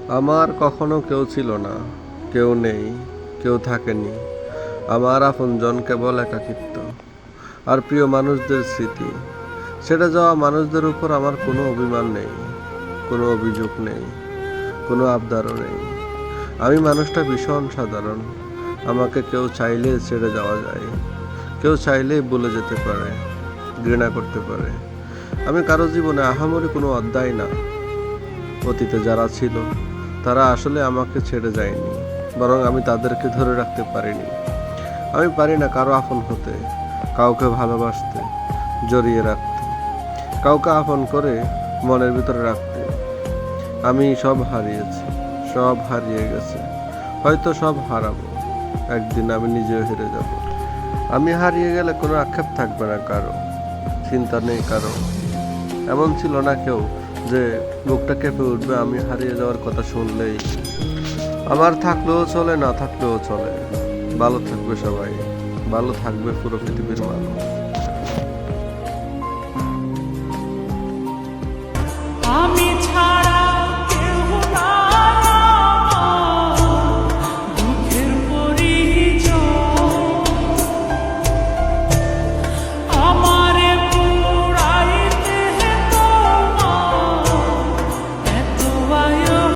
আমার কখনো কেউ ছিল না, কেউ নেই, কেউ থাকেনি। আমার আপনজন কেবল একাকিত্ব আর প্রিয় মানুষদের স্মৃতি। ছেড়ে যাওয়া মানুষদের উপর আমার কোনো অভিমান নেই, কোনো অভিযোগ নেই, কোনো আবদারও নেই। আমি মানুষটা ভীষণ সাধারণ। আমাকে কেউ চাইলে ছেড়ে যাওয়া যায়, কেউ চাইলেই বলে যেতে পারে, ঘৃণা করতে পারে। আমি কারো জীবনে আহামরি কোনো অধ্যায় না। অতীতে যারা ছিল তারা আসলে আমাকে ছেড়ে যায়নি, বরং আমি তাদেরকে ধরে রাখতে পারিনি। আমি পারি না কারো আপন হতে, কাউকে ভালোবাসতে, জড়িয়ে রাখতে, কাউকে আপন করে মনের ভিতরে রাখতে। আমি সব হারিয়েছি, সব হারিয়ে গেছে, হয়তো সব হারাবো। একদিন আমি নিজেও হেরে যাব। আমি হারিয়ে গেলে কোনো আক্ষেপ থাকবে না কারো, চিন্তা নেই কারো। এমন ছিল না কেউ যে বুকটা কেঁপে উঠবে আমি হারিয়ে যাওয়ার কথা শুনলেই। আমার থাকলেও চলে, না থাকলেও চলে। ভালো থাকবে সবাই, ভালো থাকবে পুরো পৃথিবীর মানুষ।